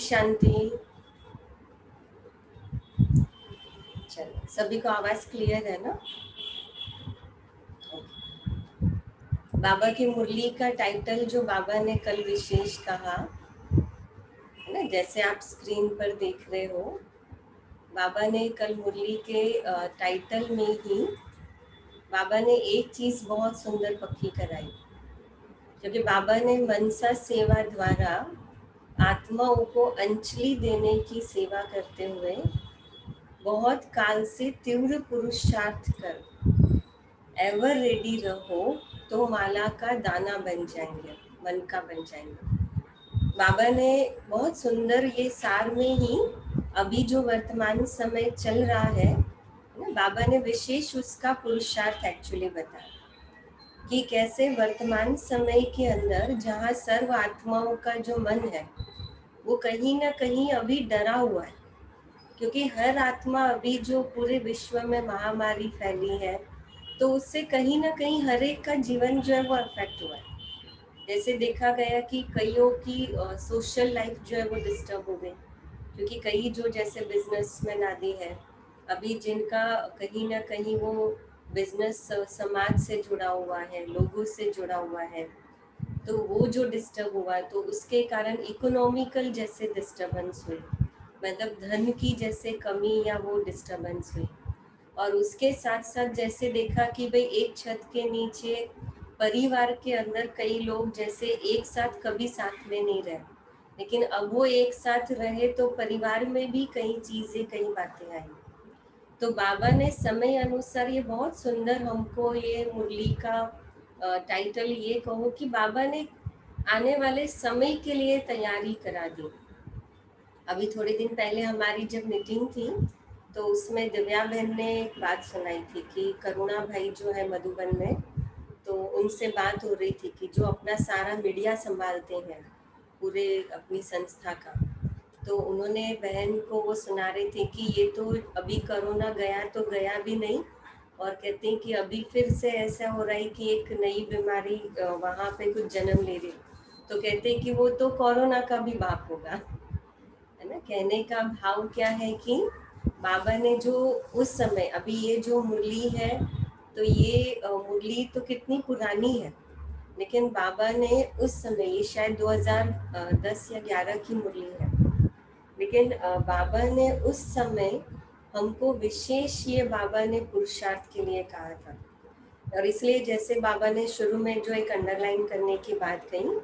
शांति। चलो, सभी को आवाज क्लियर है ना? बाबा की मुरली का टाइटल जो बाबा ने कल विशेष कहा है ना, जैसे आप स्क्रीन पर देख रहे हो, बाबा ने कल मुरली के टाइटल में ही बाबा ने एक चीज बहुत सुंदर पक्की कराई, क्योंकि बाबा ने मनसा सेवा द्वारा आत्माओं को अंजलि देने की सेवा करते हुए बहुत काल से तीव्र पुरुषार्थ कर एवर रेडी रहो तो माला का दाना बन जाएंगे, मन का बन जाएंगे। बाबा ने बहुत सुंदर ये सार में ही अभी जो वर्तमान समय चल रहा है ना, बाबा ने विशेष उसका पुरुषार्थ एक्चुअली बताया कि कैसे वर्तमान समय के अंदर जहाँ सर्व आत्माओं का जो मन है वो कहीं ना कहीं अभी डरा हुआ है, क्योंकि हर आत्मा अभी जो पूरे विश्व में महामारी फैली है तो उससे कहीं ना कहीं हर एक का जीवन जो है वो अफेक्ट हुआ है। जैसे देखा गया कि कईयों की सोशल लाइफ जो है वो डिस्टर्ब हो गई, क्योंकि कई जो जैसे बिजनेसमैन आदि है अभी जिनका कहीं ना कहीं वो बिजनेस समाज से जुड़ा हुआ है, लोगों से जुड़ा हुआ है, तो वो जो डिस्टर्ब हुआ तो उसके कारण इकोनॉमिकल जैसे डिस्टर्बेंस हुई, मतलब धन की जैसे कमी या वो डिस्टर्बेंस हुई। और उसके साथ साथ जैसे देखा कि भाई एक छत के नीचे परिवार के अंदर कई लोग जैसे एक साथ कभी साथ में नहीं रहे, लेकिन अब वो एक साथ रहे तो परिवार में भी कई चीजें कई बातें आई। तो बाबा ने समय अनुसार ये बहुत सुंदर हमको ये मुरली का टाइटल ये कहो कि बाबा ने आने वाले समय के लिए तैयारी करा दी। अभी थोड़े दिन पहले हमारी जब मीटिंग थी तो उसमें दिव्या बहन ने एक बात सुनाई थी कि करुणा भाई जो है मधुबन में, तो उनसे बात हो रही थी कि जो अपना सारा मीडिया संभालते हैं पूरे अपनी संस्था का, तो उन्होंने बहन को वो सुना रहे थे कि ये तो अभी कोरोना गया तो गया भी नहीं, और कहते हैं कि अभी फिर से ऐसा हो रहा है कि एक नई बीमारी वहाँ पे कुछ जन्म ले रही, तो कहते हैं कि वो तो कोरोना का भी बाप होगा, है ना। कहने का भाव क्या है कि बाबा ने जो उस समय अभी ये जो मुरली है, तो ये मुरली तो कितनी पुरानी है, लेकिन बाबा ने उस समय, ये शायद 2010 या 11 की मुरली है, लेकिन बाबा ने उस समय हमको विशेष ये बाबा ने पुरुषार्थ के लिए कहा था। और इसलिए जैसे बाबा ने शुरू में जो एक अंडरलाइन करने की बात कही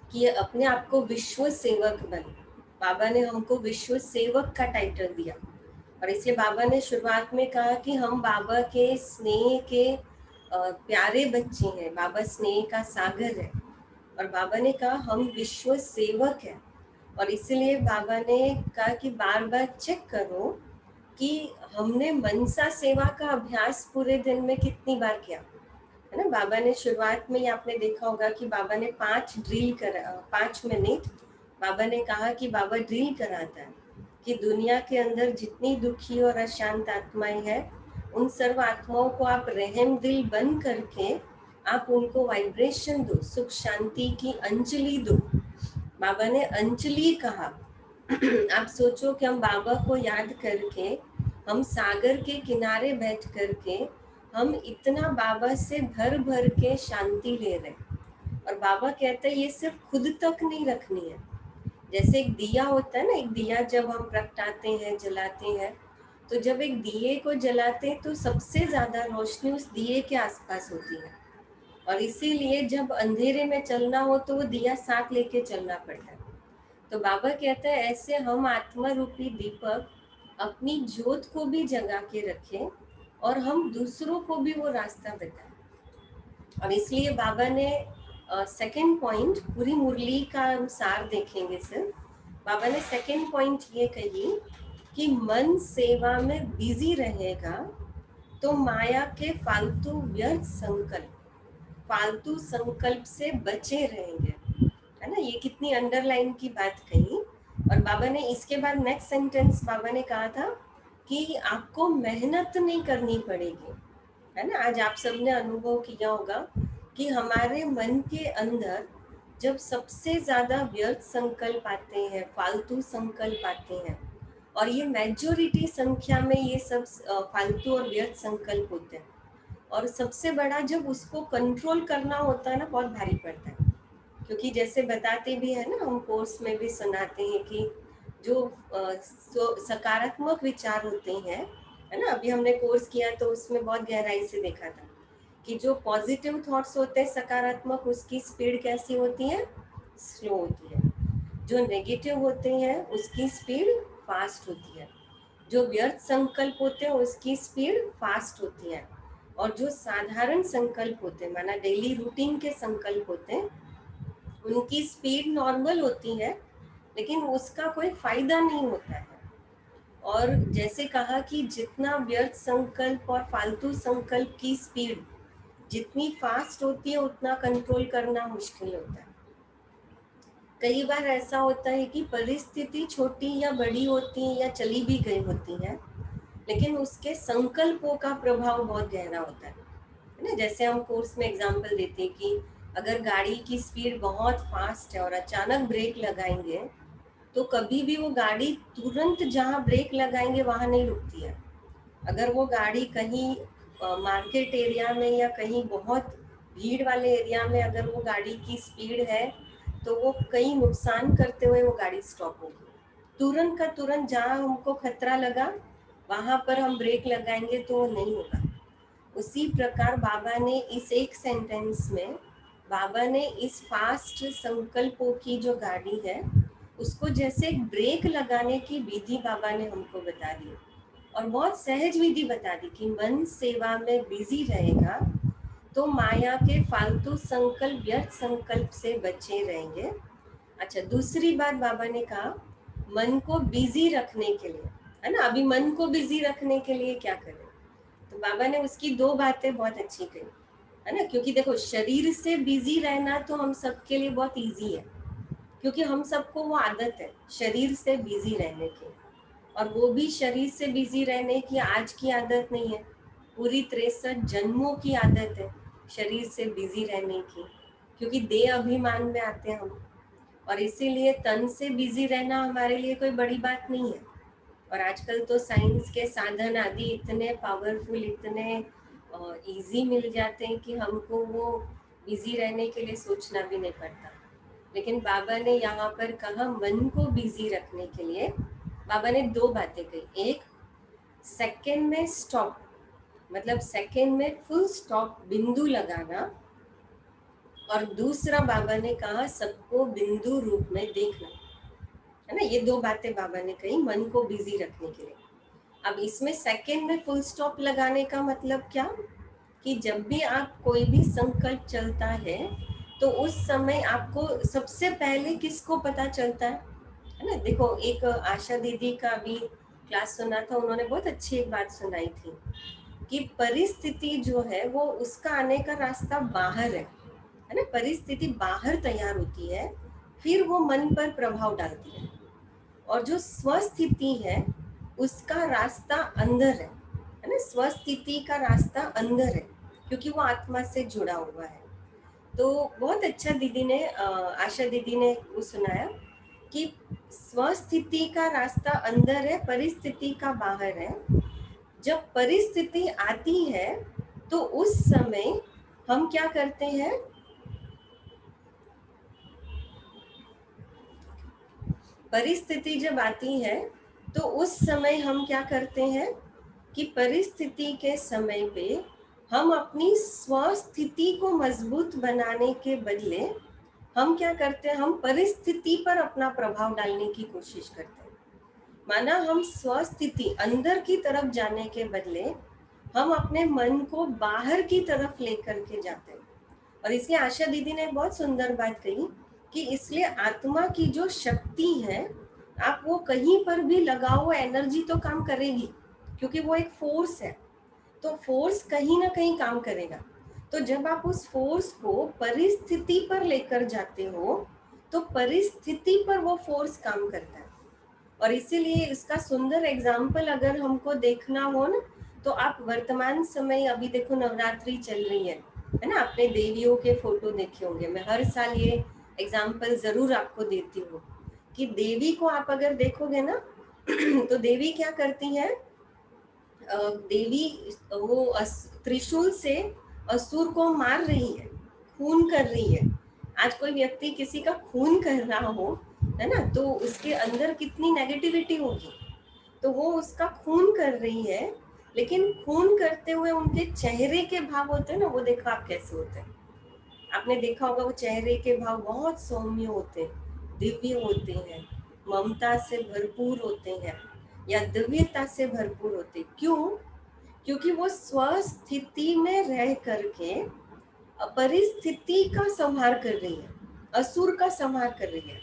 कि ये अपने आप को विश्व सेवक बने, बाबा ने हमको विश्व सेवक का टाइटल दिया। और इसलिए बाबा ने शुरुआत में कहा कि हम बाबा के स्नेह के प्यारे बच्चे हैं, बाबा स्नेह का सागर है, और बाबा ने कहा हम विश्व सेवक हैं। और इसलिए बाबा ने कहा कि बार बार चेक करो कि हमने मनसा सेवा का अभ्यास पूरे दिन में कितनी बार किया, है ना। बाबा ने शुरुआत में ही आपने देखा होगा कि बाबा ने 5 मिनट बाबा ने कहा कि बाबा ड्रिल कराता है कि दुनिया के अंदर जितनी दुखी और अशांत आत्माएं हैं उन सर्व आत्माओं को आप रहम दिल बन करके आप उनको वाइब्रेशन दो, सुख शांति की अंजलि दो। बाबा ने अंजलि कहा। आप सोचो कि हम बाबा को याद करके, हम सागर के किनारे बैठ करके हम इतना बाबा से भर भर के शांति ले रहे, और बाबा कहते हैं ये सिर्फ खुद तक नहीं रखनी है। जैसे एक दिया होता है ना, एक दिया जब हम प्रगटाते हैं, जलाते हैं, तो जब एक दिए को जलाते हैं तो सबसे ज्यादा रोशनी उस दिए के आसपास होती है, और इसीलिए जब अंधेरे में चलना हो तो वो दिया साथ लेके चलना पड़ता है। तो बाबा कहता है ऐसे हम आत्मा रूपी दीपक अपनी ज्योत को भी जगा के रखें और हम दूसरों को भी वो रास्ता बताएं। और इसलिए बाबा ने सेकंड पॉइंट, पूरी मुरली का हम सार देखेंगे सिर्फ, बाबा ने सेकंड पॉइंट ये कही कि मन सेवा में बिजी रहेगा तो माया के फालतू व्यर्थ संकल्प, फालतू संकल्प से बचे रहेंगे, है ना। ये कितनी अंडरलाइन की बात कही। और बाबा ने इसके बाद नेक्स्ट सेंटेंस बाबा ने कहा था कि आपको मेहनत नहीं करनी पड़ेगी, है ना। आज आप सबने अनुभव किया होगा कि हमारे मन के अंदर जब सबसे ज्यादा व्यर्थ संकल्प आते हैं, फालतू संकल्प आते हैं, और ये मेजोरिटी संख्या में ये सब फालतू और व्यर्थ संकल्प होते हैं, और सबसे बड़ा जब उसको कंट्रोल करना होता है ना, बहुत भारी पड़ता है। क्योंकि जैसे बताते भी है ना, हम कोर्स में भी सुनाते हैं कि जो सकारात्मक विचार होते हैं, है ना, अभी हमने कोर्स किया तो उसमें बहुत गहराई से देखा था कि जो पॉजिटिव थॉट्स होते हैं सकारात्मक, उसकी स्पीड कैसी होती है, स्लो होती है। जो नेगेटिव होते हैं उसकी स्पीड फास्ट होती है। जो व्यर्थ संकल्प होते हैं उसकी स्पीड फास्ट होती है। और जो साधारण संकल्प होते हैं, माना डेली रूटीन के संकल्प होते हैं, उनकी स्पीड नॉर्मल होती है, लेकिन उसका कोई फायदा नहीं होता है। और जैसे कहा कि जितना व्यर्थ संकल्प और फालतू संकल्प की स्पीड जितनी फास्ट होती है, उतना कंट्रोल करना मुश्किल होता है। कई बार ऐसा होता है कि परिस्थिति छोटी या बड़ी होती है या चली भी गई होती है, लेकिन उसके संकल्पों का प्रभाव बहुत गहरा होता है ना। जैसे हम कोर्स में एग्जांपल देते हैं कि अगर गाड़ी की स्पीड बहुत फास्ट है और अचानक ब्रेक लगाएंगे, तो कभी भी वो गाड़ी तुरंत जहाँ ब्रेक लगाएंगे वहां नहीं रुकती है। अगर वो गाड़ी कहीं मार्केट एरिया में या कहीं बहुत भीड़ वाले एरिया में अगर वो गाड़ी की स्पीड है, तो वो कई नुकसान करते हुए वो गाड़ी स्टॉप होगी। तुरंत का तुरंत जहाँ हमको खतरा लगा वहां पर हम ब्रेक लगाएंगे तो वो नहीं होगा। उसी प्रकार बाबा ने इस एक सेंटेंस में, बाबा ने इस फास्ट संकल्पों की जो गाड़ी है उसको जैसे एक ब्रेक लगाने की विधि बाबा ने हमको बता दी, और बहुत सहज विधि बता दी कि मन सेवा में बिजी रहेगा तो माया के फालतू संकल्प, व्यर्थ संकल्प से बचे रहेंगे। अच्छा, दूसरी बात बाबा ने कहा, मन को बिजी रखने के लिए, है ना, अभी मन को बिजी रखने के लिए क्या करें? तो बाबा ने उसकी दो बातें बहुत अच्छी कही, है ना। क्योंकि देखो, शरीर से बिजी रहना तो हम सबके लिए बहुत इजी है, क्योंकि हम सबको वो आदत है शरीर से बिजी रहने की। और वो भी शरीर से बिजी रहने की आज की आदत नहीं है, पूरी 63 जन्मों की आदत है शरीर से बिजी रहने की, क्योंकि देह अभिमान में आते हैं हम। और इसीलिए तन से बिजी रहना हमारे लिए कोई बड़ी बात नहीं है। और आजकल तो साइंस के साधन आदि इतने पावरफुल, इतने इजी मिल जाते हैं कि हमको वो बिजी रहने के लिए सोचना भी नहीं पड़ता। लेकिन बाबा ने यहाँ पर कहा मन को बिजी रखने के लिए बाबा ने दो बातें कही। एक, सेकंड में स्टॉप, मतलब सेकंड में फुल स्टॉप, बिंदु लगाना। और दूसरा बाबा ने कहा सबको बिंदु रूप में देखना, है ना। ये दो बातें बाबा ने कही मन को बिजी रखने के लिए। अब इसमें सेकंड में फुल स्टॉप लगाने का मतलब क्या, कि जब भी आप कोई भी संकल्प चलता है तो उस समय आपको सबसे पहले किसको पता चलता है ना। देखो, एक आशा दीदी का अभी क्लास सुना था, उन्होंने बहुत अच्छी एक बात सुनाई थी कि परिस्थिति जो है वो उसका आने का रास्ता बाहर है ना। परिस्थिति बाहर तैयार होती है, फिर वो मन पर प्रभाव डालती है। और जो स्वस्थिति है उसका रास्ता अंदर है ना। स्वस्थिति का रास्ता अंदर है, क्योंकि वो आत्मा से जुड़ा हुआ है। तो बहुत अच्छा दीदी ने, आशा दीदी ने वो सुनाया कि स्वस्थिति का रास्ता अंदर है, परिस्थिति का बाहर है। जब परिस्थिति आती है तो उस समय हम क्या करते हैं, परिस्थिति जब आती है तो उस समय हम क्या करते हैं कि परिस्थिति के समय पे हम अपनी स्वस्थिति को मजबूत बनाने के बदले हम क्या करते हैं, हम परिस्थिति पर अपना प्रभाव डालने की कोशिश करते हैं। माना हम स्वस्थिति अंदर की तरफ जाने के बदले हम अपने मन को बाहर की तरफ लेकर के जाते हैं। और इसलिए आशा दीदी ने बहुत सुंदर बात कही कि इसलिए आत्मा की जो शक्ति है, आप वो कहीं पर भी लगाओ वो एनर्जी तो काम करेगी, क्योंकि वो एक फोर्स है। तो फोर्स कहीं ना कहीं काम करेगा। तो जब आप उस फोर्स को परिस्थिति पर लेकर जाते हो तो परिस्थिति पर वो फोर्स काम करता है। और इसीलिए इसका सुंदर एग्जाम्पल अगर हमको देखना हो ना, तो आप वर्तमान समय, अभी देखो नवरात्रि चल रही है ना। आपने देवियों के फोटो देखे होंगे, मैं हर साल ये एग्जाम्पल जरूर आपको देती हूँ कि देवी को आप अगर देखोगे ना तो देवी क्या करती है, देवी वो त्रिशूल से असुर को मार रही है, खून कर रही है। आज कोई व्यक्ति किसी का खून कर रहा हो, है ना, तो उसके अंदर कितनी नेगेटिविटी होगी। तो वो उसका खून कर रही है, लेकिन खून करते हुए उनके चेहरे के भाव होते हैं ना, वो देखो आप कैसे होते हैं। आपने देखा होगा वो चेहरे के भाव बहुत सौम्य होते हैं, दिव्य होते हैं, ममता से भरपूर होते हैं या दिव्यता से भरपूर होते हैं। क्यों? क्योंकि वो स्वस्थिति में रह करके परिस्थिति का संहार कर रही है, असुर का संहार कर रही है।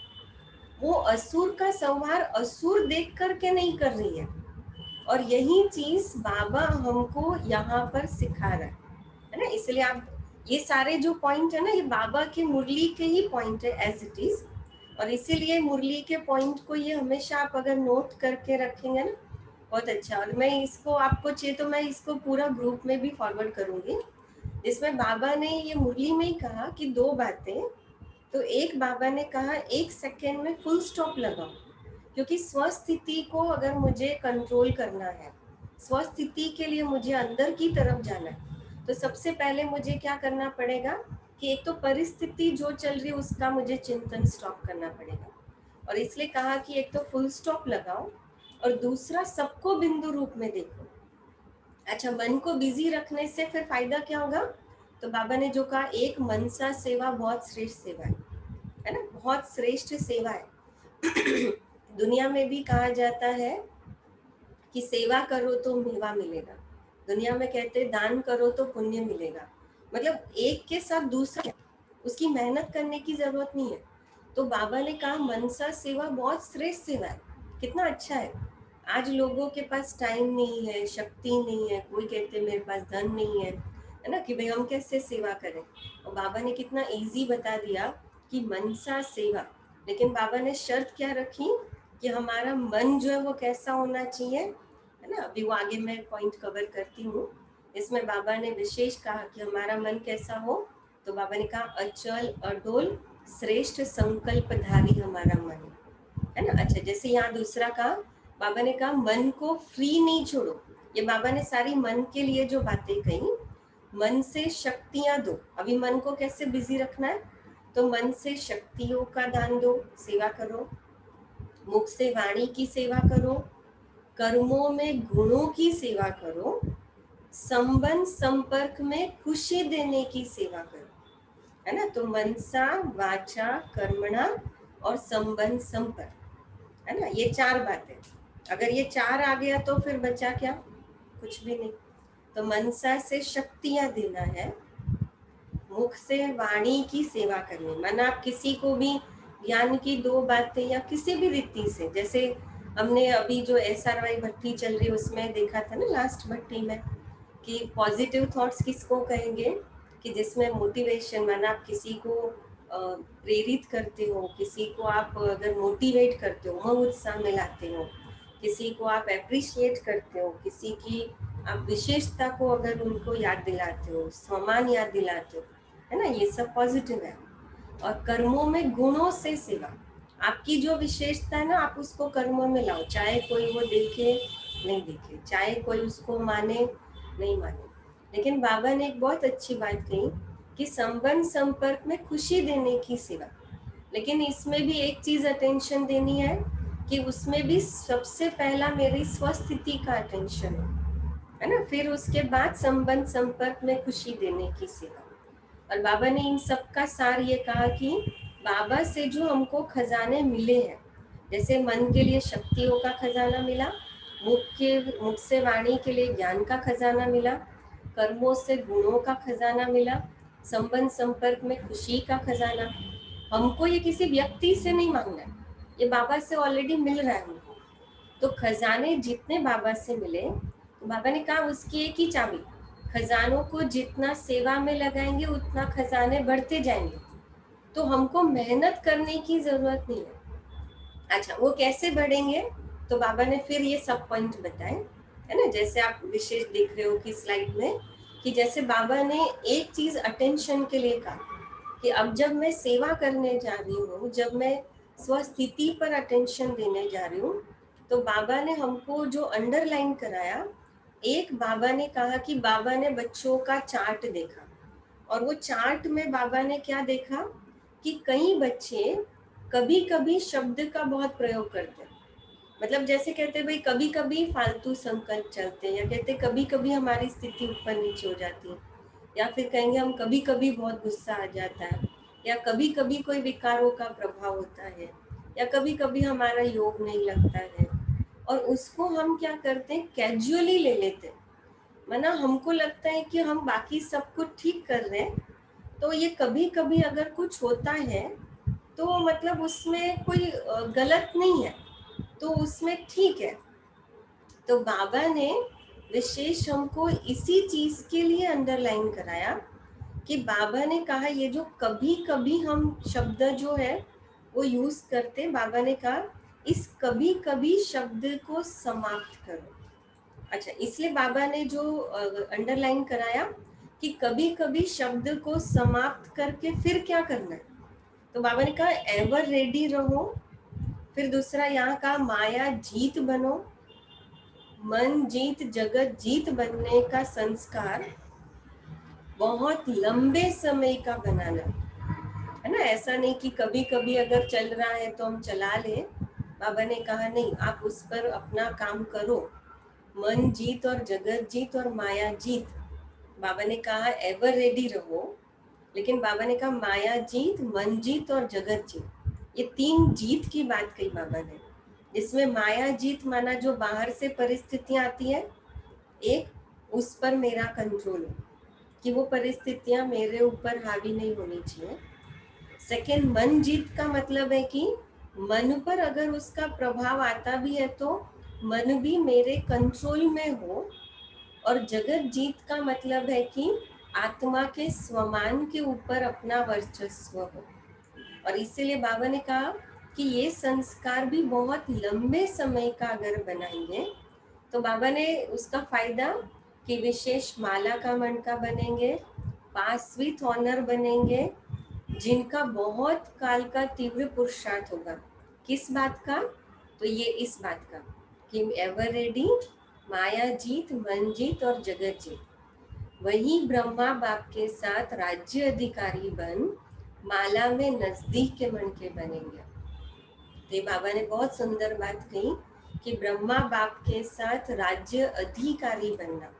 वो असुर का संहार असुर देख करके नहीं कर रही है। और यही चीज बाबा हमको यहाँ पर सिखा रहा है ना। इसलिए आप ये सारे जो पॉइंट है ना, ये बाबा की मुरली के ही पॉइंट है एज इट इज। और इसीलिए मुरली के पॉइंट को ये हमेशा आप अगर नोट करके रखेंगे ना, बहुत अच्छा। और मैं इसको, आपको चाहिए तो मैं इसको पूरा ग्रुप में भी फॉरवर्ड करूंगी। इसमें बाबा ने ये मुरली में ही कहा कि दो बातें। तो एक बाबा ने कहा 1 सेकेंड में फुल स्टॉप लगाओ, क्योंकि स्वस्थिति को अगर मुझे कंट्रोल करना है, स्वस्थिति के लिए मुझे अंदर की तरफ जाना है, तो सबसे पहले मुझे क्या करना पड़ेगा कि एक तो परिस्थिति जो चल रही है उसका मुझे चिंतन स्टॉप करना पड़ेगा। और इसलिए कहा कि एक तो फुल स्टॉप लगाओ और दूसरा सबको बिंदु रूप में देखो। अच्छा, मन को बिजी रखने से फिर फायदा क्या होगा? तो बाबा ने जो कहा, एक मनसा सेवा बहुत श्रेष्ठ सेवा है ना, बहुत श्रेष्ठ सेवा है। दुनिया में भी कहा जाता है कि सेवा करो तो मेवा मिलेगा। दुनिया में कहते हैं दान करो तो पुण्य मिलेगा। मतलब एक के साथ दूसरा, उसकी मेहनत करने की जरूरत नहीं है। तो बाबा ने कहा मनसा सेवा बहुत श्रेष्ठ सेवा है। कितना अच्छा है। आज लोगों के पास टाइम नहीं है, शक्ति नहीं है, कोई कहते मेरे पास धन नहीं है ना, कि भाई हम कैसे सेवा करें। और बाबा ने कितना इजी बता दिया कि मनसा सेवा। लेकिन बाबा ने शर्त क्या रखी कि हमारा मन जो है वो कैसा होना चाहिए, है ना। अभी वो आगे मैं पॉइंट कवर करती हूँ। इसमें बाबा ने विशेष कहा कि हमारा मन कैसा हो। तो बाबा ने कहा अचल अडोल श्रेष्ठ संकल्पधारी हमारा मन है ना। अच्छा, जैसे यहाँ दूसरा कहा, बाबा ने कहा मन को फ्री नहीं छोड़ो। ये बाबा ने सारी मन के लिए जो बातें कही, मन से शक्तियां दो। अभी मन को कैसे बिजी रखना है, तो मन से शक्तियों का दान दो, सेवा करो। मुख से वाणी की सेवा करो, कर्मों में गुणों की सेवा करो, संबंध संपर्क में खुशी देने की सेवा करो, है ना। तो मनसा वाचा कर्मणा और संबंध संपर्क, है ना, ये 4 बातें। अगर ये 4 आ गया तो फिर बचा क्या? कुछ भी नहीं। तो मनसा से शक्तियां देना है, मुख से वाणी की सेवा करनी, माना आप किसी को भी ज्ञान की 2 बातें या किसी भी रीति से, जैसे हमने अभी जो SRY भट्टी चल रही है उसमें देखा था ना, लास्ट भट्टी में, कि पॉजिटिव थॉट्स किसको कहेंगे, कि जिसमें मोटिवेशन, माना आप किसी को प्रेरित करते हो, किसी को आप अगर मोटिवेट करते हो, मह उत्साह में लाते हो, किसी को आप अप्रिशिएट करते हो, किसी की आप विशेषता को अगर उनको याद दिलाते हो, सम्मान याद दिलाते हो, है ना, ये सब पॉजिटिव है। और कर्मों में गुणों से सेवा, आपकी जो विशेषता है ना, आप उसको कर्मों में लाओ, चाहे कोई वो देखे नहीं देखे, चाहे कोई उसको माने नहीं माने। लेकिन बाबा ने एक बहुत अच्छी बात कही कि संबंध संपर्क में खुशी देने की सेवा। लेकिन इसमें भी एक चीज अटेंशन देनी है कि उसमें भी सबसे पहला मेरी स्वस्थिति का अटेंशन है ना, फिर उसके बाद संबंध संपर्क में खुशी देने की सेवा। और बाबा ने इन सब का सार ये कहा कि बाबा से जो हमको खजाने मिले हैं, जैसे मन के लिए शक्तियों का खजाना मिला, मुख से वाणी के लिए ज्ञान का खजाना मिला, कर्मों से गुणों का खजाना मिला, संबंध संपर्क में खुशी का खजाना। हमको ये किसी व्यक्ति से नहीं मांगना है, ये बाबा से ऑलरेडी मिल रहा है हमको। तो खजाने जितने बाबा से मिले, तो बाबा ने कहा उसकी एक ही चाबी, खजानों को जितना सेवा में लगाएंगे उतना खजाने बढ़ते जाएंगे। तो हमको मेहनत करने की जरूरत नहीं है। अच्छा, वो कैसे बढ़ेंगे? तो बाबा ने फिर ये सब पॉइंट बताए, है ना। जैसे आप विशेष देख रहे हो कि स्लाइड में, कि जैसे बाबा ने एक चीज अटेंशन के लिए कहा कि अब जब मैं सेवा करने जा रही हूँ, जब मैं स्वस्थिति पर अटेंशन देने जा रही हूँ, तो बाबा ने हमको जो अंडरलाइन कराया, एक बाबा ने कहा कि बाबा ने बच्चों का चार्ट देखा, और वो चार्ट में बाबा ने क्या देखा कि कई बच्चे कभी कभी शब्द का बहुत प्रयोग करते हैं। मतलब जैसे कहते हैं भाई कभी कभी फालतू संकल्प चलते हैं, या कहते कभी कभी हमारी स्थिति ऊपर नीचे हो जाती है, या फिर कहेंगे हम कभी कभी बहुत गुस्सा आ जाता है, या कभी कभी कोई विकारों का प्रभाव होता है, या कभी कभी हमारा योग नहीं लगता है, और उसको हम क्या करते हैं, कैजुअली ले लेते हैं। माना हमको लगता है कि हम बाकी सब कुछ ठीक कर रहे हैं, तो ये कभी कभी अगर कुछ होता है तो मतलब उसमें कोई गलत नहीं है, तो उसमें ठीक है। तो बाबा ने विशेष हमको इसी चीज के लिए अंडरलाइन कराया कि बाबा ने कहा ये जो कभी कभी हम शब्द जो है वो यूज करते, बाबा ने कहा इस कभी कभी शब्द को समाप्त करो। अच्छा, इसलिए बाबा ने जो अंडरलाइन कराया कि कभी कभी शब्द को समाप्त करके फिर क्या करना है, तो बाबा ने कहा एवर रेडी रहो। फिर दूसरा यहाँ का माया जीत बनो, मन जीत जगत जीत बनने का संस्कार बहुत लंबे समय का बनाना है ना। ऐसा नहीं कि कभी कभी अगर चल रहा है तो हम चला ले। बाबा ने कहा नहीं, आप उस पर अपना काम करो, मन जीत और जगत जीत और माया जीत। बाबा ने कहा एवर रेडी रहो, लेकिन बाबा ने कहा माया जीत, मन जीत और जगत जीत, ये तीन जीत की बात कही बाबा ने। इसमें माया जीत माना जो बाहर से परिस्थितियां आती है, एक उस पर मेरा कंट्रोल हो कि वो परिस्थितियां मेरे ऊपर हावी नहीं होनी चाहिए। सेकंड, मन जीत का मतलब है कि मन पर अगर उसका प्रभाव आता भी है तो मन भी मेरे कंट्रोल में हो। और जगत जीत का मतलब है कि आत्मा के स्वमान के ऊपर अपना वर्चस्व हो। और इसीलिए बाबा ने कहा कि ये संस्कार भी बहुत लंबे समय का अगर बनाएंगे तो बाबा ने उसका फायदा कि विशेष माला का मणका बनेंगे, पास विथ ऑनर बनेंगे, जिनका बहुत काल का तीव्र पुरुषार्थ होगा। किस बात का, तो ये इस बात का कि एवर रेडी, माया जीत, मन जीत और जगत जीत। वही ब्रह्मा बाप के साथ राज्य अधिकारी बन माला में नजदीक के मन के बनेंगे। तो बाबा ने बहुत सुंदर बात कही कि ब्रह्मा बाप के साथ राज्य अधिकारी बनना।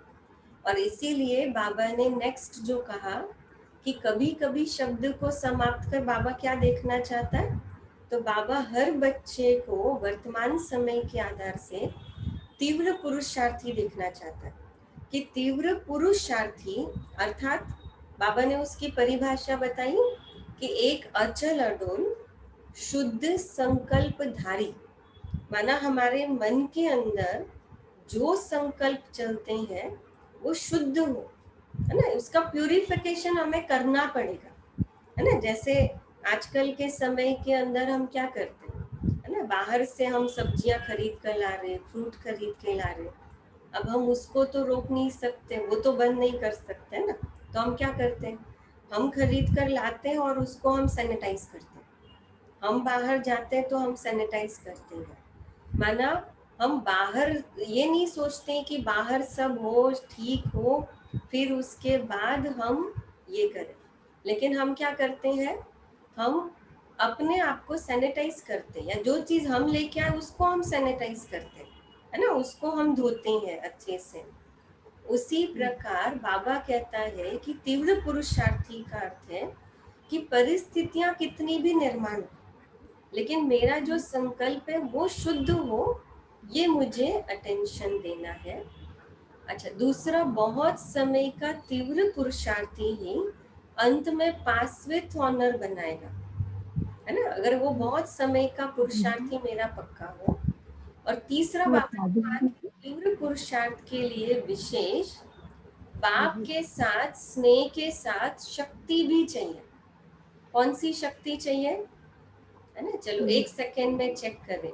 और इसीलिए बाबा ने नेक्स्ट जो कहा कि कभी कभी शब्द को समाप्त कर बाबा क्या देखना चाहता है, तो बाबा हर बच्चे को वर्तमान समय के आधार से तीव्र पुरुषार्थी देखना चाहता है। कि तीव्र पुरुषार्थी अर्थात बाबा ने उसकी परिभाषा बताई कि एक अचल अडोल शुद्ध संकल्पधारी, माना हमारे मन के अंदर जो संकल्प चलते हैं वो शुद्ध हो, है ना। उसका प्यूरिफिकेशन हमें करना पड़ेगा, है ना। जैसे आजकल के समय के अंदर हम क्या करते हैं, है ना, बाहर से हम सब्जियां खरीद कर ला रहे, फ्रूट खरीद के ला रहे। अब हम उसको तो रोक नहीं सकते, वो तो बंद नहीं कर सकते, है ना। तो हम क्या करते हैं, हम खरीद कर लाते हैं और उसको हम सैनिटाइज करते हैं। हम बाहर जाते हैं तो हम सैनिटाइज करते हैं। माना हम बाहर ये नहीं सोचते कि बाहर सब हो ठीक हो फिर उसके बाद हम ये करें, लेकिन हम क्या करते हैं, हम अपने आप को सैनिटाइज करते हैं, या जो चीज हम लेके आए उसको हम सैनिटाइज करते हैं, है ना, उसको हम धोते हैं अच्छे से। उसी प्रकार बाबा कहता है कि तीव्र पुरुषार्थी का अर्थ है कि परिस्थितियां कितनी भी निर्माण हो, लेकिन मेरा जो संकल्प है वो शुद्ध हो, ये मुझे अटेंशन देना है। अच्छा, दूसरा, बहुत समय का तीव्र पुरुषार्थी ही अंत में पास विथ ऑनर बनाएगा, है ना, अगर वो बहुत समय का पुरुषार्थी मेरा पक्का हो। और तीसरा बाबा ने कहा कि तीव्र पुरुषार्थ के लिए विशेष बाप के साथ स्नेह के साथ शक्ति भी चाहिए। कौन सी शक्ति चाहिए, है ना, चलो एक सेकेंड में चेक करें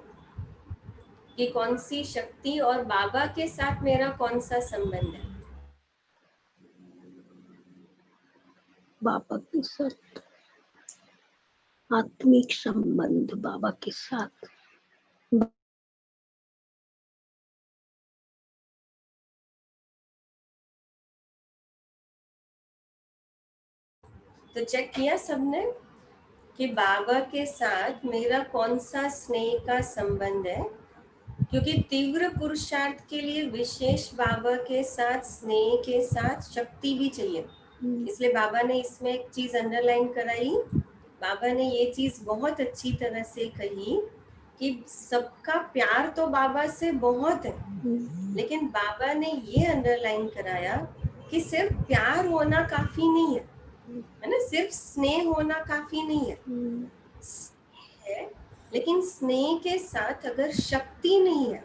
कि कौन सी शक्ति और बाबा के साथ मेरा कौन सा संबंध है। बाबा के साथ आत्मिक संबंध बाबा के साथ। तो चेक किया सबने कि बाबा के साथ मेरा कौन सा स्नेह का संबंध है, क्योंकि तीव्र पुरुषार्थ के लिए विशेष बाबा के साथ स्नेह के साथ शक्ति भी चाहिए। इसलिए बाबा ने इसमें एक चीज अंडरलाइन कराई। बाबा ने ये चीज बहुत अच्छी तरह से कही कि सबका प्यार तो बाबा से बहुत है, लेकिन बाबा ने ये अंडरलाइन कराया कि सिर्फ प्यार होना काफी नहीं है ना, सिर्फ स्नेह होना काफी नहीं है। स्नेह है, लेकिन स्नेह के साथ अगर शक्ति नहीं है,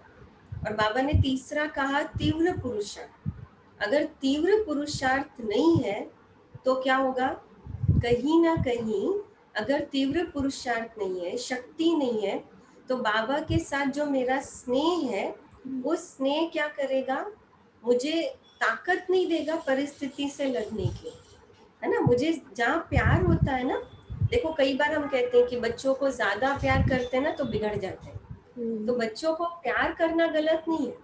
और बाबा ने तीसरा कहा तीव्र पुरुषार्थ, अगर तीव्र पुरुषार्थ नहीं है तो क्या होगा, कहीं ना कहीं अगर तीव्र पुरुषार्थ नहीं है, शक्ति नहीं है, तो बाबा के साथ जो मेरा स्नेह है वो स्नेह क्या करेगा, मुझे ताकत नहीं देगा परिस्थिति से लड़ने की, है ना। मुझे जहाँ प्यार होता है ना, देखो कई बार हम कहते हैं कि बच्चों को ज्यादा प्यार करते हैं ना तो बिगड़ जाते हैं। तो बच्चों को प्यार करना गलत नहीं है,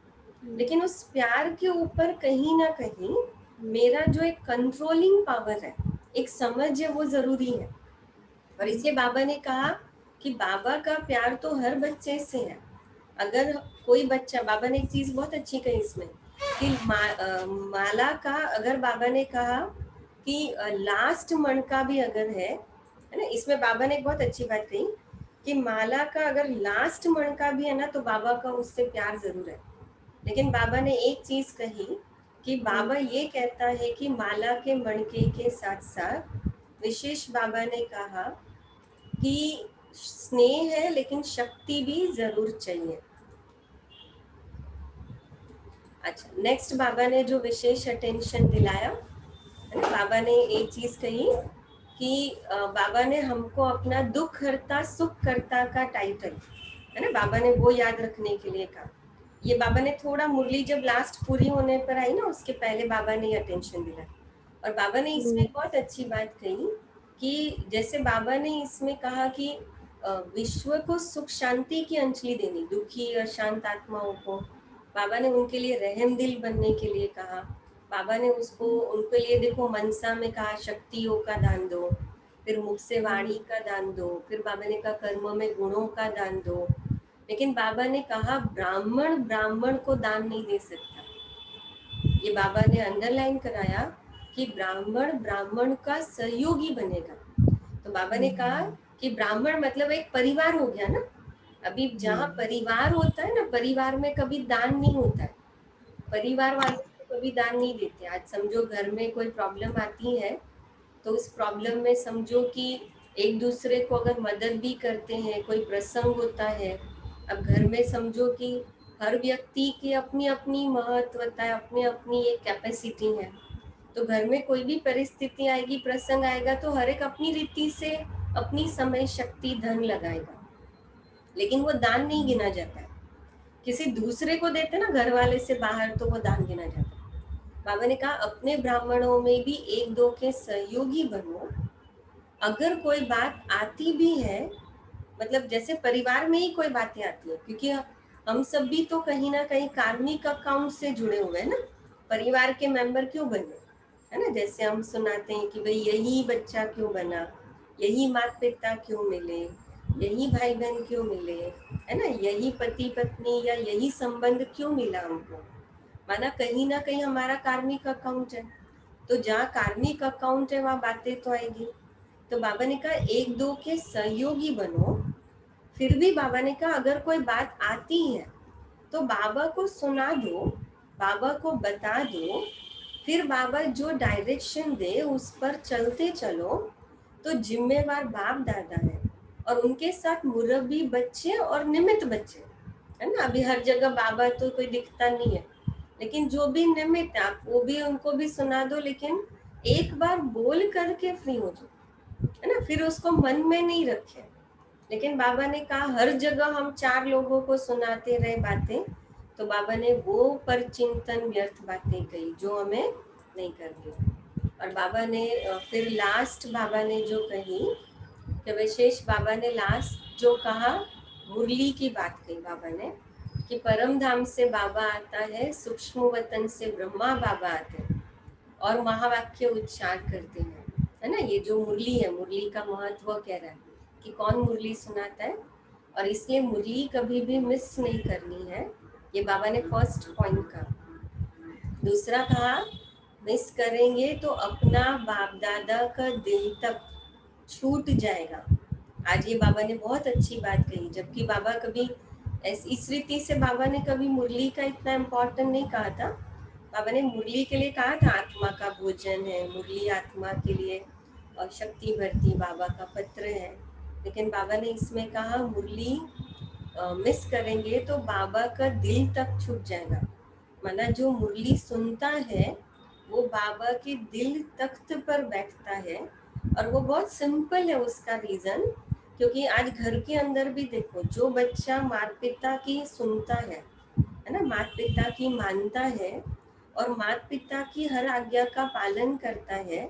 लेकिन उस प्यार के ऊपर कहीं ना कहीं मेरा जो एक कंट्रोलिंग पावर है, एक समझ है, वो जरूरी है। और इसलिए बाबा ने कहा कि बाबा का प्यार तो हर बच्चे से है। अगर कोई बच्चा, बाबा ने एक चीज बहुत अच्छी कही इसमें कि माला का, अगर बाबा ने कहा कि लास्ट मणका भी अगर है ना, इसमें बाबा ने एक बहुत अच्छी बात कही कि माला का अगर लास्ट मणका भी है ना तो बाबा का उससे प्यार जरूर है। लेकिन बाबा ने एक चीज कही कि बाबा ये कहता है कि माला के मणके के साथ साथ विशेष बाबा ने कहा कि स्नेह है लेकिन शक्ति भी जरूर चाहिए। अच्छा, नेक्स्ट बाबा ने जो विशेष अटेंशन दिलाया, है ना, बाबा ने एक चीज कही कि बाबा ने हमको अपना दुख हरता सुख करता का टाइटल, है ना, बाबा ने वो याद रखने के लिए कहा। ये बाबा ने थोड़ा मुरली जब लास्ट पूरी होने पर आई ना, उसके पहले बाबा ने अटेंशन दिला। और बाबा ने इसमें बहुत अच्छी बात कही कि जैसे बाबा ने इसमें कहा कि विश्व को सुख शांति की अंजलि देनी, दुखी और शांत आत्माओं को बाबा ने उनके लिए रहम दिल बनने के लिए कहा। बाबा ने उसको उनके लिए देखो मनसा में कहा शक्तियों का दान दो, फिर मुख से वाणी का दान दो, फिर बाबा ने कहा कर्म में गुणों का दान दो। लेकिन बाबा ने कहा ब्राह्मण ब्राह्मण को दान नहीं दे सकता। ये बाबा ने अंडरलाइन कराया कि ब्राह्मण ब्राह्मण का सहयोगी बनेगा। तो बाबा ने कहा कि ब्राह्मण मतलब एक परिवार हो गया ना। अभी जहाँ परिवार होता है ना, परिवार में कभी दान नहीं होता है, परिवार वालों को कभी दान नहीं देते। आज समझो घर में कोई प्रॉब्लम आती है तो उस प्रॉब्लम में समझो कि एक दूसरे को अगर मदद भी करते हैं, कोई प्रसंग होता है। अब घर में समझो कि हर व्यक्ति की अपनी अपनी महत्वता है, अपनी अपनी एक कैपेसिटी है। तो घर में कोई भी परिस्थिति आएगी, प्रसंग आएगा, तो हर एक अपनी रीति से अपनी समय शक्ति धन लगाएगा, लेकिन वो दान नहीं गिना जाता है। किसी दूसरे को देते ना घर वाले से बाहर, तो वो दान गिना जाता है। बाबा ने कहा अपने ब्राह्मणों में भी एक दो के सहयोगी बनो। अगर कोई बात आती भी है, मतलब जैसे परिवार में ही कोई बातें आती है, क्योंकि हम सब भी तो कहीं ना कहीं कार्मिक अकाउंट से जुड़े हुए हैं ना। परिवार के मेंबर क्यों बने, है ना। जैसे हम सुनाते हैं कि भाई यही बच्चा क्यों बना, यही माता पिता क्यों मिले, यही भाई बहन क्यों मिले, है ना, यही पति पत्नी या यही संबंध क्यों मिला हमको। माना कहीं ना कहीं हमारा कार्मिक अकाउंट है। तो जहाँ कार्मिक अकाउंट है वहाँ बातें तो आएगी। तो बाबा ने कहा एक दो के सहयोगी बनो। फिर भी बाबा ने कहा अगर कोई बात आती है तो बाबा को सुना दो, बाबा को बता दो, फिर बाबा जो डायरेक्शन दे उस पर चलते चलो। तो जिम्मेवार बाप दादा है और उनके साथ मुरब्बी बच्चे और निमित्त बच्चे, है ना। अभी हर जगह बाबा तो कोई दिखता नहीं है, लेकिन जो भी निमित्त है आप वो भी उनको भी सुना दो, लेकिन एक बार बोल करके फ्री हो जाओ, है ना। फिर उसको मन में नहीं रखे। लेकिन बाबा ने कहा हर जगह हम चार लोगों को सुनाते रहे बातें, तो बाबा ने वो पर चिंतन व्यर्थ बातें कही जो हमें नहीं करनी। और बाबा ने फिर लास्ट बाबा ने जो कही कि विशेष बाबा ने लास्ट जो कहा, मुरली की बात कही बाबा ने कि परम धाम से बाबा आता है, सूक्ष्म वतन से ब्रह्मा बाबा आते हैं और महावाक्य उच्चार करते हैं, है ना। ये जो मुरली है, मुरली का महत्व कह रहा है कि कौन मुरली सुनाता है, और इसलिए मुरली कभी भी मिस नहीं करनी है। ये बाबा ने फर्स्ट पॉइंट कहा। दूसरा कहा, मिस करेंगे तो अपना बाप दादा का दिल तक छूट जाएगा। आज ये बाबा ने बहुत अच्छी बात कही, जबकि बाबा कभी इस रीति से बाबा ने कभी मुरली का इतना इम्पोर्टेंट नहीं कहा था। बाबा ने मुरली के लिए कहा था आत्मा का भोजन है, मुरली आत्मा के लिए और शक्ति भरती बाबा का पत्र है। लेकिन बाबा ने इसमें कहा मुरली मिस करेंगे तो बाबा का दिल तक छूट जाएगा। माना जो मुरली सुनता है वो बाबा के दिल तख्त पर बैठता है। और वो बहुत सिंपल है उसका रीजन, क्योंकि आज घर के अंदर भी देखो, जो बच्चा माता पिता की सुनता है ना, माता पिता की मानता है और माता पिता की हर आज्ञा का पालन करता है,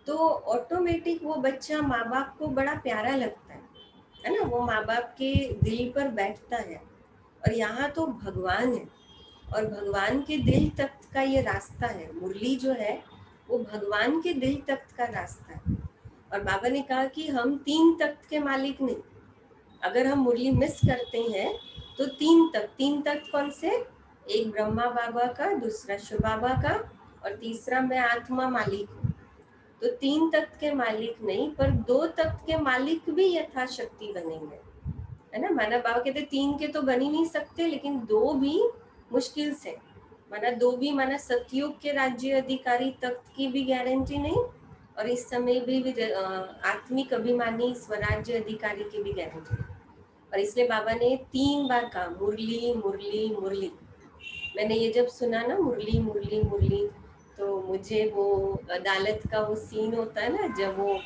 तो ऑटोमेटिक वो बच्चा माँ बाप को बड़ा प्यारा लगता है ना। वो माँ बाप के दिल पर बैठता है। और यहाँ तो भगवान है, और भगवान के दिल तख्त का ये रास्ता है। मुरली जो है वो भगवान के दिल तख्त का रास्ता है। और बाबा ने कहा कि हम 3 तख्त के मालिक नहीं। अगर हम मुरली मिस करते हैं तो 3 तख्त कौन से? एक ब्रह्मा बाबा का, दूसरा शिव बाबा का, और तीसरा मैं आत्मा मालिक हूँ। तो 3 तख्त के मालिक नहीं, पर 2 तख्त के मालिक भी यथाशक्ति बनेंगे, है ना। माना बाबा कहते 3 के तो बन ही नहीं सकते, लेकिन 2 भी मुश्किल से। माना 2 भी, माना सतयुग के राज्य अधिकारी तख्त की भी गारंटी नहीं, और इस समय भी आत्मिक अभिमानी स्वराज्य अधिकारी की भी गारंटी नहीं। और इसलिए बाबा ने 3 बार कहा मुरली मुरली मुरली। मैंने ये जब सुना ना, मुरली मुरली मुरली, तो मुझे वो अदालत का वो सीन होता है ना, जब वो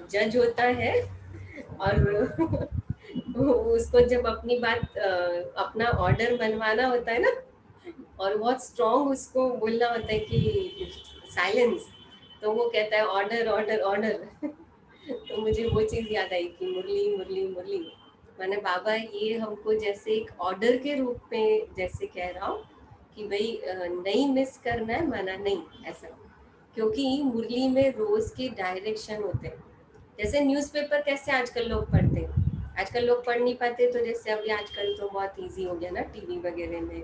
जज होता है और वो उसको जब अपनी बात अपना ऑर्डर बनवाना होता है ना, और बहुत स्ट्रॉन्ग उसको बोलना होता है कि साइलेंस, तो वो कहता है ऑर्डर ऑर्डर ऑर्डर। तो मुझे वो चीज याद आई कि मुरली मुरली मुरली। मैंने बाबा ये हमको जैसे एक ऑर्डर के रूप में जैसे कह रहा हूँ कि भाई नहीं मिस करना है, माना नहीं ऐसा। क्योंकि मुरली में रोज के डायरेक्शन होते हैं। जैसे न्यूज़पेपर कैसे आजकल लोग पढ़ते हैं, आजकल लोग पढ़ नहीं पाते, तो जैसे अभी आजकल तो बहुत इजी हो गया ना टीवी वगैरह में,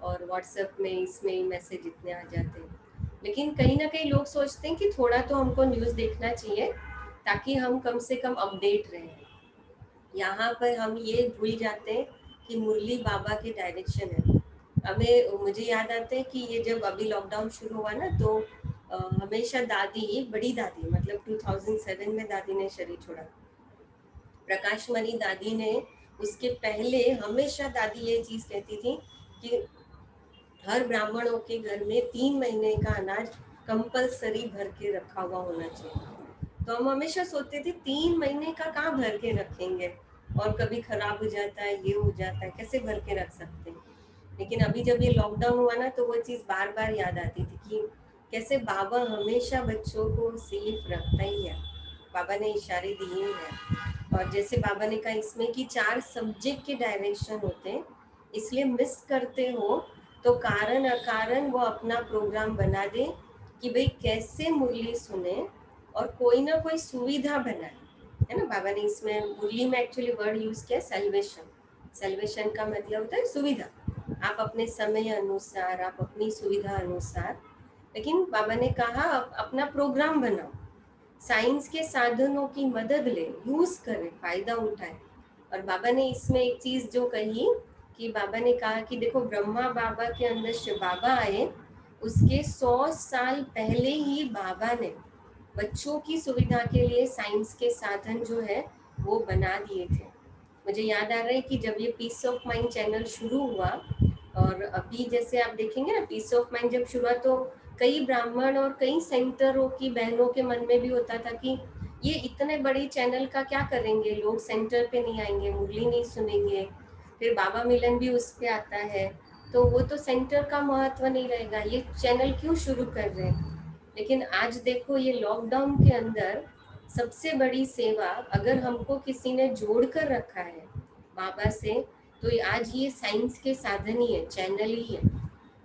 और व्हाट्सएप में इसमें मैसेज इतने आ जाते हैं। लेकिन कहीं ना कहीं लोग सोचते हैं कि थोड़ा तो हमको न्यूज़ देखना चाहिए ताकि हम कम से कम अपडेट रहें। यहाँ पर हम ये भूल जाते हैं कि मुरली बाबा के डायरेक्शन है। मुझे याद आता है कि ये जब अभी लॉकडाउन शुरू हुआ ना, तो हमेशा दादी, बड़ी दादी, मतलब 2007 में दादी ने शरीर छोड़ा। प्रकाश मणि दादी ने उसके पहले हमेशा दादी ये चीज कहती थी कि हर ब्राह्मणों के घर में 3 महीने का अनाज कंपलसरी भर के रखा हुआ होना चाहिए। तो हम हमेशा सोचते थे 3 महीने का कहाँ भर के रखेंगे, और कभी खराब हो जाता है, ये हो जाता है, कैसे भर के रख सकते हैं। लेकिन अभी जब ये लॉकडाउन हुआ ना, तो वो चीज़ बार बार याद आती थी कि कैसे बाबा हमेशा बच्चों को सेफ रखता ही है। बाबा ने इशारे दिए हैं। और जैसे बाबा ने कहा इसमें कि 4 सब्जेक्ट के डायरेक्शन होते हैं, इसलिए मिस करते हो तो कारण अकारण वो अपना प्रोग्राम बना दे कि भाई कैसे मुरली सुने और कोई ना कोई सुविधा बनाए, है ना। बाबा ने इसमें मुरली में एक्चुअली वर्ड यूज किया सेल्वेशन। सेल्वेशन का मतलब होता है सुविधा। आप अपने समय अनुसार, आप अपनी सुविधा अनुसार, लेकिन बाबा ने कहा अपना प्रोग्राम बनाओ, साइंस के साधनों की मदद ले, यूज करे, फायदा उठाए। और बाबा ने इसमें एक चीज जो कही कि बाबा ने कहा कि देखो ब्रह्मा बाबा के अंदर शिव बाबा आए, उसके 100 साल पहले ही बाबा ने बच्चों की सुविधा के लिए साइंस के साधन जो है वो बना दिए थे। मुझे याद आ रहा है कि जब ये पीस ऑफ माइंड चैनल शुरू हुआ, और अभी जैसे आप देखेंगे ना, पीस ऑफ माइंड जब शुरू हुआ तो कई ब्राह्मण और कई सेंटरों की बहनों के मन में भी होता था कि ये इतने बड़े चैनल का क्या करेंगे, लोग सेंटर पे नहीं आएंगे, मुरली नहीं सुनेंगे, फिर बाबा मिलन भी उस पे आता है, तो वो तो सेंटर का महत्व नहीं रहेगा, ये चैनल क्यों शुरू कर रहे हैं। लेकिन आज देखो ये लॉकडाउन के अंदर सबसे बड़ी सेवा अगर हमको किसी ने जोड़ कर रखा है बाबा से, तो आज ये साइंस के साधन ही है, चैनल ही है।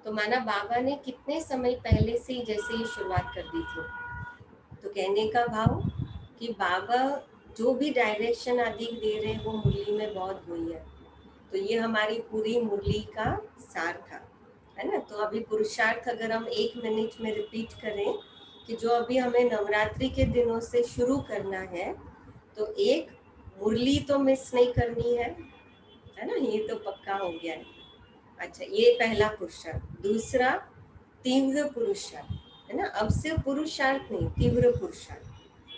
तो माना बाबा ने कितने समय पहले से ही जैसे ही शुरुआत कर दी थी। तो कहने का भाव कि बाबा जो भी डायरेक्शन आदि दे रहे हैं वो मुरली में बहुत हुई है। तो ये हमारी पूरी मुरली का सार था, है ना। तो अभी पुरुषार्थ अगर हम 1 मिनट में रिपीट करें कि जो अभी हमें नवरात्रि के दिनों से शुरू करना है, तो एक, मुरली तो मिस नहीं करनी है ना, ये तो पक्का हो गया है। अच्छा, ये पहला पुरुषार्थ। दूसरा, तीव्र पुरुषार्थ, है ना। अब सिर्फ पुरुषार्थ नहीं, तीव्र पुरुषार्थ।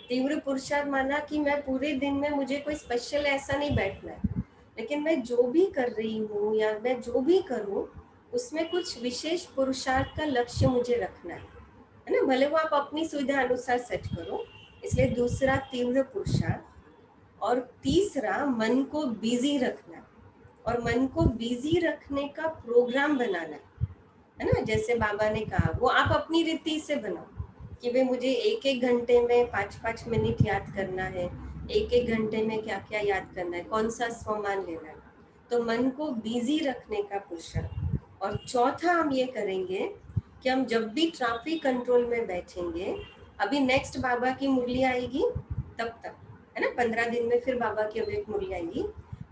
तीव्र पुरुषार्थ माना कि मैं पूरे दिन में मुझे कोई स्पेशल ऐसा नहीं बैठना है, लेकिन मैं जो भी कर रही हूँ या मैं जो भी करूँ उसमें कुछ विशेष पुरुषार्थ का लक्ष्य मुझे रखना है ना। भले वो आप अपनी सुविधा अनुसार सेट करो। इसलिए दूसरा तीव्र पुरुषार्थ। और तीसरा, मन को बिजी रखना। और मन को बिजी रखने का प्रोग्राम बनाना, है ना। जैसे बाबा ने कहा वो आप अपनी रीति से बनाओ कि भाई मुझे 1-1 घंटे में 5-5 मिनट याद करना है, 1-1 घंटे में क्या क्या याद करना है, कौन सा स्वमान लेना है। तो मन को बिजी रखने का पुरुषार्थ। और चौथा हम ये करेंगे कि हम जब भी ट्रैफिक कंट्रोल में बैठेंगे, अभी नेक्स्ट बाबा की मुरली आएगी तब तक, है ना, 15 दिन में फिर बाबा की अभी एक मुरली आएगी,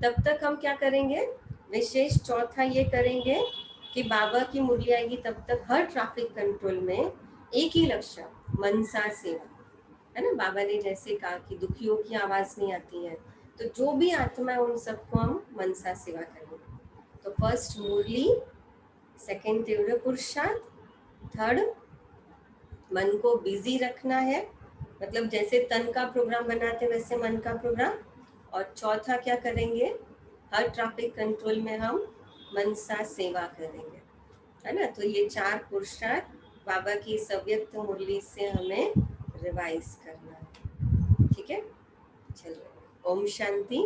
तब तक हम क्या करेंगे, विशेष चौथा ये करेंगे कि बाबा की मुरली आएगी तब तक हर ट्रैफिक कंट्रोल में एक ही लक्ष्य, मनसा सेवा, है ना। बाबा ने जैसे कहा कि दुखियों की आवाज नहीं आती है, तो जो भी आत्मा है उन सबको हम मनसा सेवा करेंगे। तो फर्स्ट मुरली, सेकंड तीव्र पुरुषार्थ, थर्ड मन को बिजी रखना है, मतलब जैसे तन का प्रोग्राम बनाते वैसे मन का प्रोग्राम। और चौथा क्या करेंगे, हर ट्रैफिक कंट्रोल में हम मनसा सेवा करेंगे, है ना। तो ये 4 पुरुषार्थ बाबा की इस अव्यक्त मुरली से हमें रिवाइज करना है, ठीक है। चलिए, ओम शांति,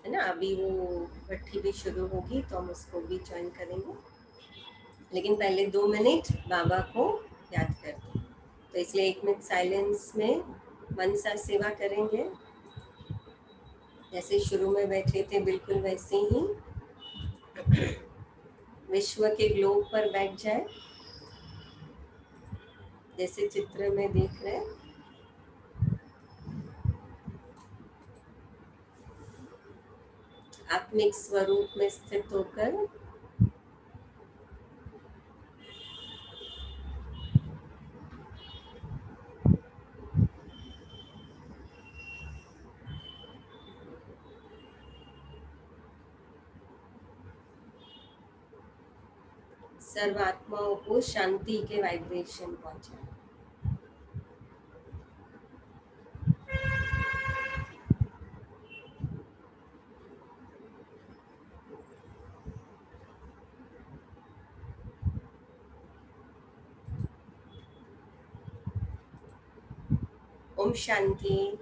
है ना। अभी वो भट्टी भी शुरू होगी तो हम उसको भी ज्वाइन करेंगे, लेकिन पहले 2 मिनट बाबा को याद करते हैं। तो इसलिए 1 मिनट साइलेंस में मनसा सेवा करेंगे, जैसे शुरू में बैठे थे बिल्कुल वैसे ही विश्व के ग्लोब पर बैठ जाए, जैसे चित्र में देख रहे हैं। आत्मिक स्वरूप में स्थित होकर सर्व आत्माओं को शांति के वाइब्रेशन पहुंचाए। ओम शांति।